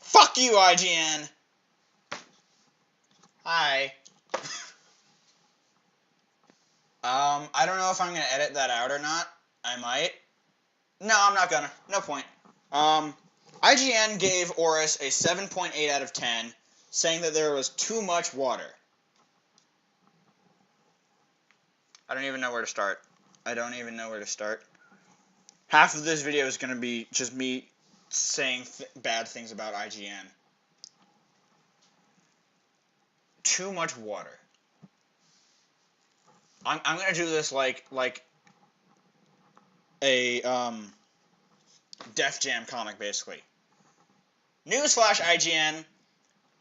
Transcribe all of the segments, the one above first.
Fuck you, IGN! Hi. I don't know if I'm gonna edit that out or not. I might. No, I'm not gonna. No point. IGN gave ORAS a 7.8 out of 10, saying that there was too much water. I don't even know where to start. Half of this video is gonna be just me saying bad things about IGN. Too much water. I'm gonna do this like a Def Jam comic, basically. Newsflash, IGN.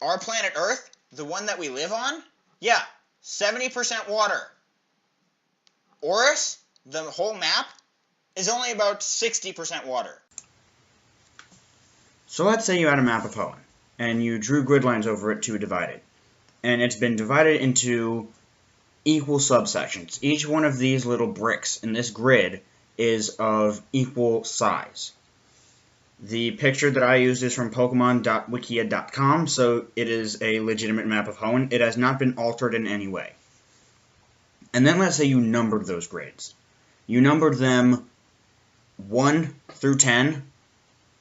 Our planet Earth, the one that we live on, yeah, 70% water. ORAS, the whole map, is only about 60% water. So let's say you had a map of Hoenn, and you drew grid lines over it to divide it. And it's been divided into equal subsections. Each one of these little bricks in this grid is of equal size. The picture that I used is from Pokemon.wikia.com, so it is a legitimate map of Hoenn. It has not been altered in any way. And then let's say you numbered those grids. You numbered them 1 through 10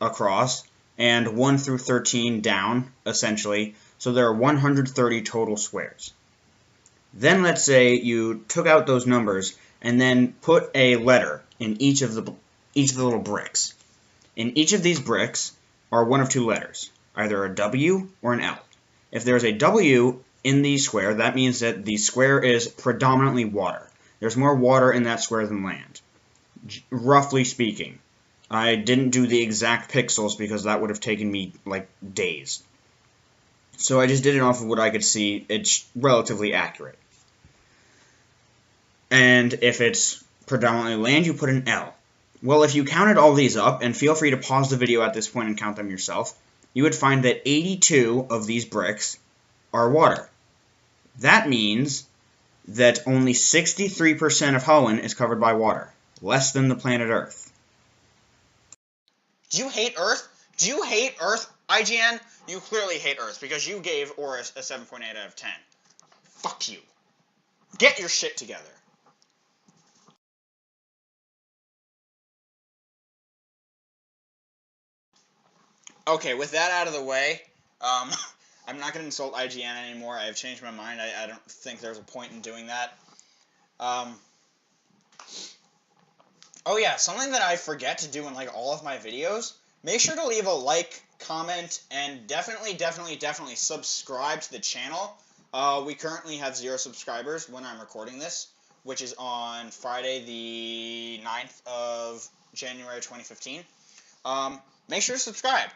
across, and 1 through 13 down, essentially, so there are 130 total squares. Then let's say you took out those numbers and then put a letter in each of the little bricks. In each of these bricks are one of two letters, either a W or an L. If there's a W in the square, that means that the square is predominantly water. There's more water in that square than land, roughly speaking. I didn't do the exact pixels because that would have taken me, like, days. So I just did it off of what I could see. It's relatively accurate. And if it's predominantly land, you put an L. Well, if you counted all these up, and feel free to pause the video at this point and count them yourself, you would find that 82 of these bricks are water. That means that only 63% of Hoenn is covered by water, less than the planet Earth. Do you hate Earth? Do you hate Earth, IGN? You clearly hate Earth, because you gave ORAS a 7.8 out of 10. Fuck you. Get your shit together. Okay, with that out of the way, I'm not going to insult IGN anymore. I've changed my mind. I don't think there's a point in doing that. Oh yeah, something that I forget to do in like all of my videos, make sure to leave a like, comment, and definitely subscribe to the channel. We currently have 0 subscribers when I'm recording this, which is on Friday the 9th of January 2015. Make sure to subscribe.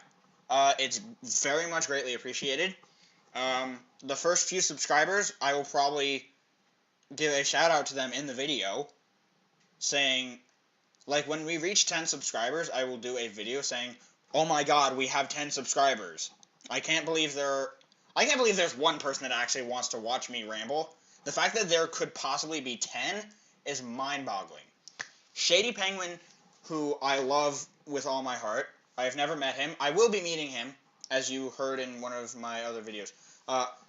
It's very much greatly appreciated. The first few subscribers, I will probably give a shout out to them in the video, saying, like, when we reach 10 subscribers, I will do a video saying, oh my god, we have 10 subscribers. I can't believe there's one person that actually wants to watch me ramble. The fact that there could possibly be 10 is mind-boggling. Shady Penguin, who I love with all my heart, I have never met him. I will be meeting him, as you heard in one of my other videos.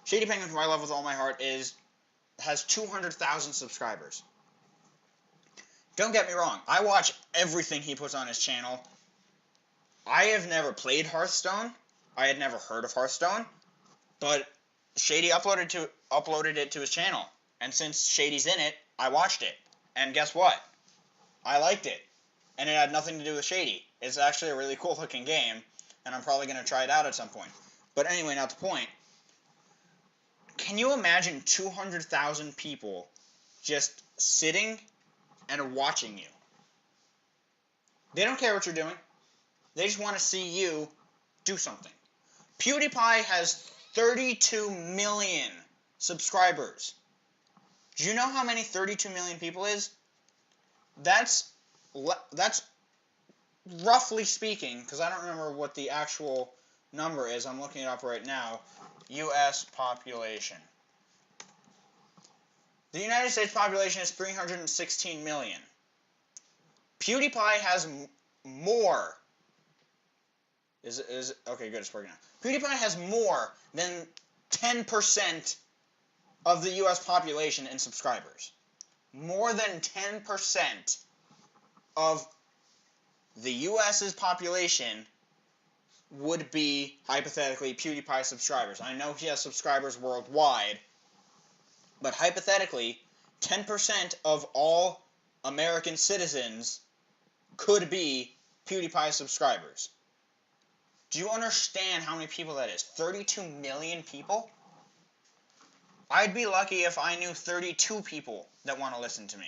Shady Penguin, who I love with all my heart, has 200,000 subscribers. Don't get me wrong, I watch everything he puts on his channel. I have never played Hearthstone. I had never heard of Hearthstone. But Shady uploaded it to his channel. And since Shady's in it, I watched it. And guess what? I liked it. And it had nothing to do with Shady. It's actually a really cool looking game, and I'm probably going to try it out at some point. But anyway, not the point. Can you imagine 200,000 people just sitting and watching you? They don't care what you're doing. They just want to see you do something. PewDiePie has 32 million subscribers. Do you know how many 32 million people is? That's roughly speaking, because I don't remember what the actual number is. I'm looking it up right now. U.S. population. The United States population is 316 million. PewDiePie has more Okay, good, it's working now. PewDiePie has more than 10% of the U.S. population in subscribers. More than 10% of the U.S.'s population would be, hypothetically, PewDiePie subscribers. I know he has subscribers worldwide, but hypothetically, 10% of all American citizens could be PewDiePie subscribers. Do you understand how many people that is? 32 million people? I'd be lucky if I knew 32 people that want to listen to me.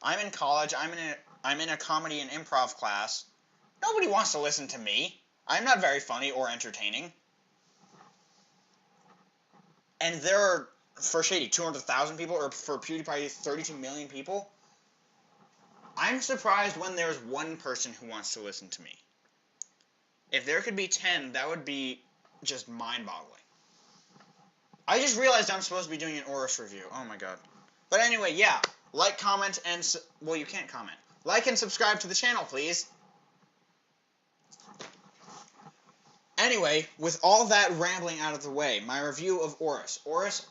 I'm in college, I'm in a comedy and improv class. Nobody wants to listen to me. I'm not very funny or entertaining. And there are, for Shady, 200,000 people, or for PewDiePie, 32 million people. I'm surprised when there's one person who wants to listen to me. If there could be 10, that would be just mind-boggling. I just realized I'm supposed to be doing an ORAS review. Oh my god. But anyway, yeah. Like, comment, and... well, you can't comment. Like and subscribe to the channel, please. Anyway, with all that rambling out of the way, my review of ORAS. ORAS,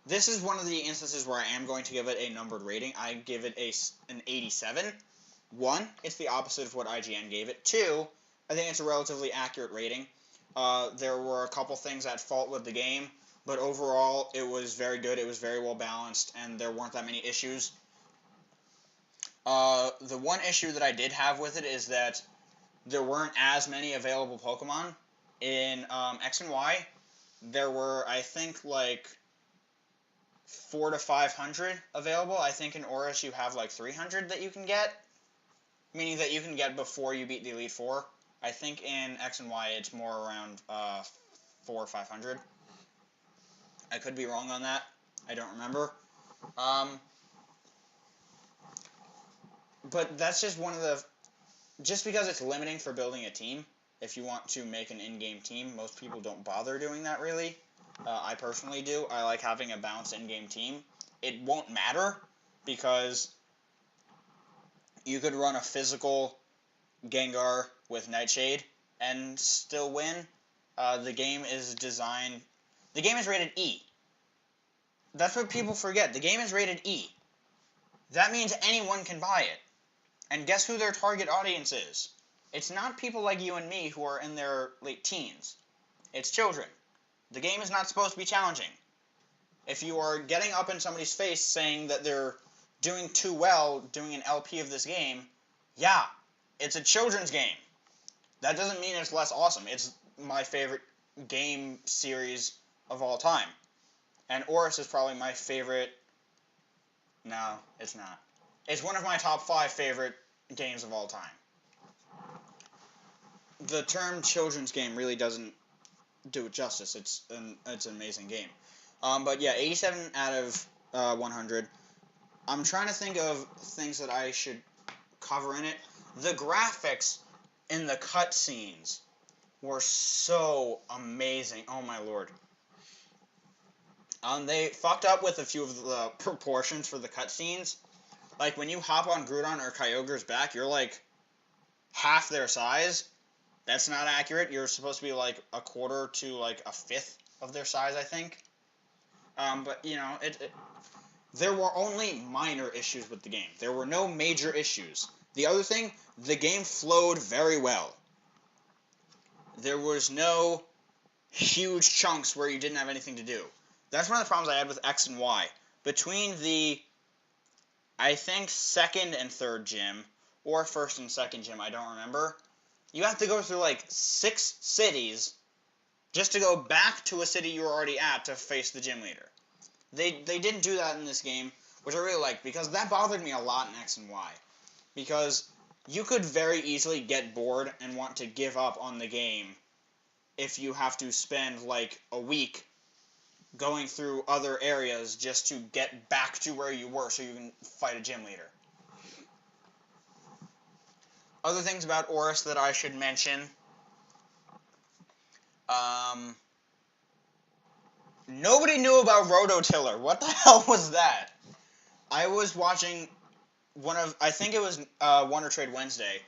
this is one of the instances where I am going to give it a numbered rating. I give it an 87. 1, it's the opposite of what IGN gave it. 2, I think it's a relatively accurate rating. There were a couple things at fault with the game, but overall, it was very good, it was very well balanced, and there weren't that many issues. The one issue that I did have with it is that there weren't as many available Pokemon. In X and Y, there were, I think, like 400 to 500 available. I think in ORAS you have like 300 that you can get, meaning that you can get before you beat the Elite Four. I think in X and Y it's more around 400 or 500. I could be wrong on that. I don't remember. But that's just one of the... Just because it's limiting for building a team, if you want to make an in-game team, most people don't bother doing that, really. I personally do. I like having a balanced in-game team. It won't matter, because you could run a physical Gengar with Nightshade and still win. The game is designed... The game is rated E. That's what people forget. The game is rated E. That means anyone can buy it. And guess who their target audience is? It's not people like you and me who are in their late teens. It's children. The game is not supposed to be challenging. If you are getting up in somebody's face saying that they're doing too well doing an LP of this game, yeah, it's a children's game. That doesn't mean it's less awesome. It's my favorite game series of all time. And ORAS is probably my favorite... No, it's not. It's one of my top 5 favorite games of all time. The term children's game really doesn't do it justice. It's an amazing game. But yeah, 87 out of 100. I'm trying to think of things that I should cover in it. The graphics in the cutscenes were so amazing. Oh my lord. They fucked up with a few of the proportions for the cutscenes. Like, when you hop on Groudon or Kyogre's back, you're, like, half their size. That's not accurate. You're supposed to be, like, a quarter to, like, a fifth of their size, I think. But, you know, there were only minor issues with the game. There were no major issues. The other thing, the game flowed very well. There was no huge chunks where you didn't have anything to do. That's one of the problems I had with X and Y. Between the... I think second and third gym, or first and second gym, I don't remember. You have to go through like 6 cities just to go back to a city you were already at to face the gym leader. They didn't do that in this game, which I really liked, because that bothered me a lot in X and Y. Because you could very easily get bored and want to give up on the game if you have to spend like a week going through other areas just to get back to where you were so you can fight a gym leader. Other things about ORAS that I should mention. Nobody knew about Rototiller. What the hell was that? I was watching I think it was Wonder Trade Wednesday,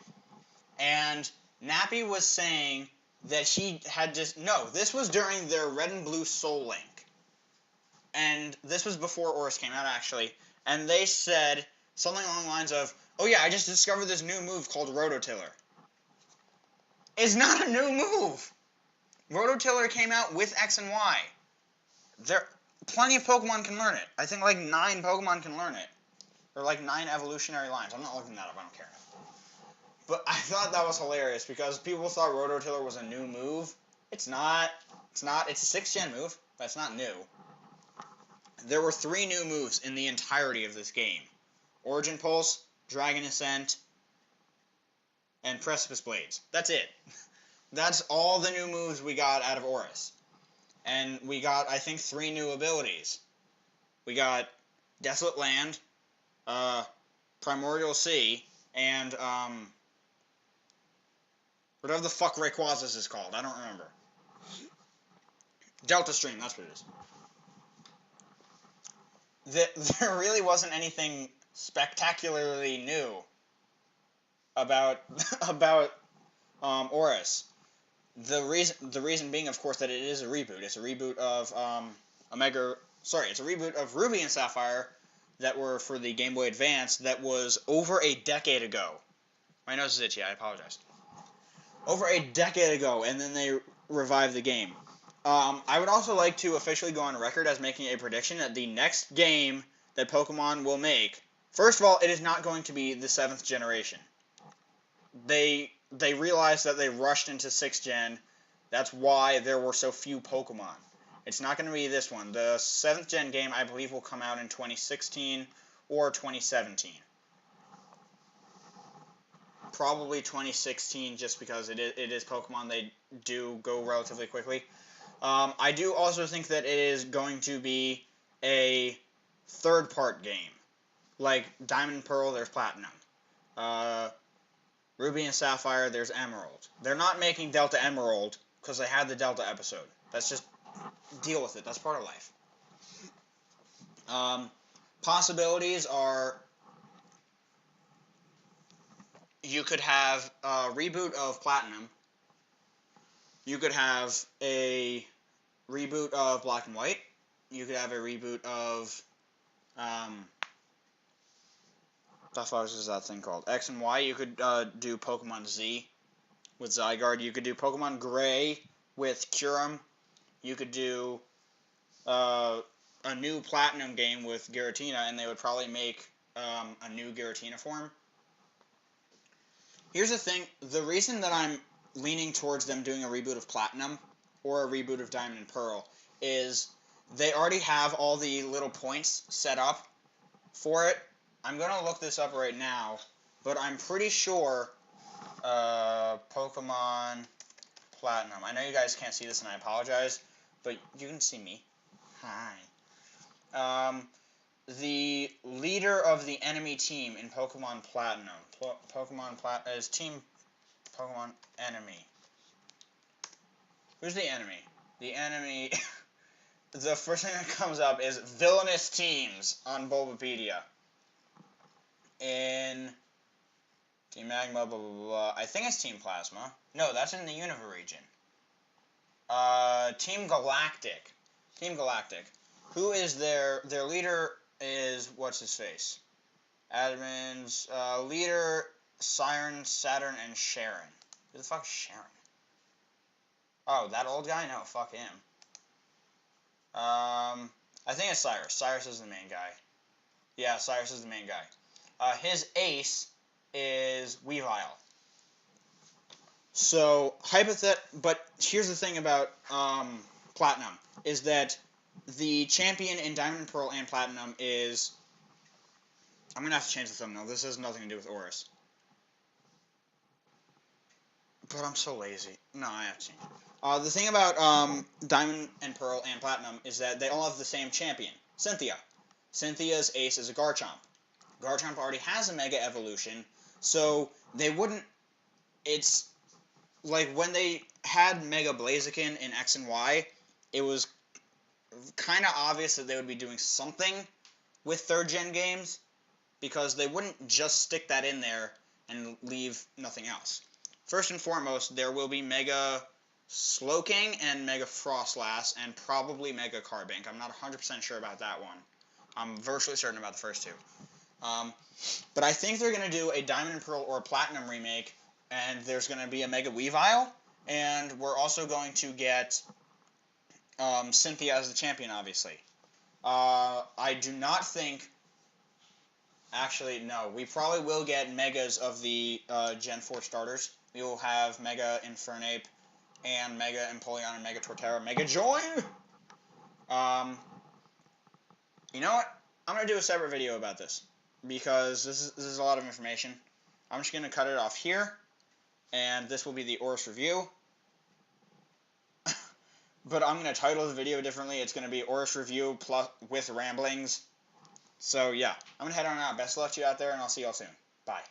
and Nappy was saying that he had just... No, this was during their Red and Blue Soul Link. And this was before ORAS came out, actually. And they said something along the lines of, oh yeah, I just discovered this new move called Rototiller. It's not a new move! Rototiller came out with X and Y. Plenty of Pokemon can learn it. I think like 9 Pokemon can learn it. Or like 9 evolutionary lines. I'm not looking that up, I don't care. But I thought that was hilarious because people thought Rototiller was a new move. It's not. It's not. It's a 6th gen move, but it's not new. There were 3 new moves in the entirety of this game. Origin Pulse, Dragon Ascent, and Precipice Blades. That's it. That's all the new moves we got out of ORAS. And we got, I think, 3 new abilities. We got Desolate Land, Primordial Sea, and, whatever the fuck Rayquaza's is called. I don't remember. Delta Stream, that's what it is. There really wasn't anything spectacularly new about ORAS. The reason being, of course, that it is a reboot. It's a reboot of it's a reboot of Ruby and Sapphire that were for the Game Boy Advance that was over a decade ago. My nose is itchy, I apologize. Over a decade ago, and then they revived the game. I would also like to officially go on record as making a prediction that the next game that Pokemon will make, first of all, it is not going to be the 7th generation. They realized that they rushed into 6th gen. That's why there were so few Pokemon. It's not going to be this one. The 7th gen game, I believe, will come out in 2016 or 2017. Probably 2016, just because it is Pokemon. They do go relatively quickly. I do also think that it is going to be a third-part game. Like Diamond and Pearl, there's Platinum. Ruby and Sapphire, there's Emerald. They're not making Delta Emerald because they had the Delta episode. That's just... deal with it. That's part of life. Possibilities are... you could have a reboot of Platinum. You could have a reboot of Black and White. You could have a reboot of... the fuck is that thing called? X and Y. You could do Pokemon Z with Zygarde. You could do Pokemon Gray with Kyurem. You could do a new Platinum game with Giratina, and they would probably make a new Giratina form. Here's the thing. The reason that I'm leaning towards them doing a reboot of Platinum or a reboot of Diamond and Pearl is they already have all the little points set up for it. I'm going to look this up right now, but I'm pretty sure Pokemon Platinum. I know you guys can't see this, and I apologize, but you can see me. Hi. The leader of the enemy team in Pokemon Platinum. Is Team Pokemon Enemy. Who's the enemy? The enemy... the first thing that comes up is Villainous Teams on Bulbapedia. In Team Magma, blah, blah, blah. I think it's Team Plasma. No, that's in the Unova region. Team Galactic. Team Galactic. Who is their leader is, what's his face? Admin's, leader, Siren, Saturn, and Sharon. Who the fuck is Sharon? Oh, that old guy? No, fuck him. I think it's Cyrus. Cyrus is the main guy. Yeah, Cyrus is the main guy. His ace is Weavile. So, but here's the thing about Platinum, is that the champion in Diamond and Pearl and Platinum is... I'm going to have to change the thumbnail. This has nothing to do with ORAS. But I'm so lazy. No, I have to change it. The thing about Diamond and Pearl and Platinum is that they all have the same champion, Cynthia. Cynthia's ace is a Garchomp. Garchomp already has a Mega Evolution, so they wouldn't... It's... like, when they had Mega Blaziken in X and Y, it was kind of obvious that they would be doing something with 3rd gen games, because they wouldn't just stick that in there and leave nothing else. first and foremost, there will be Mega Slowking and Mega Frostlass, and probably Mega Carbink. I'm not 100% sure about that one. I'm virtually certain about the first two. But I think they're going to do a Diamond and Pearl or Platinum remake, and there's going to be a Mega Weavile, and we're also going to get Cynthia as the champion, obviously. I do not think... Actually, no. We probably will get Megas of the Gen 4 starters. We will have Mega Infernape and Mega Empoleon and Mega Torterra. Mega Join! You know what? I'm going to do a separate video about this, because this is a lot of information. I'm just going to cut it off here, and this will be the ORAS review. But I'm going to title the video differently. It's going to be ORAS review plus with ramblings. So yeah, I'm going to head on out. Best of luck to you out there, and I'll see y'all soon. Bye.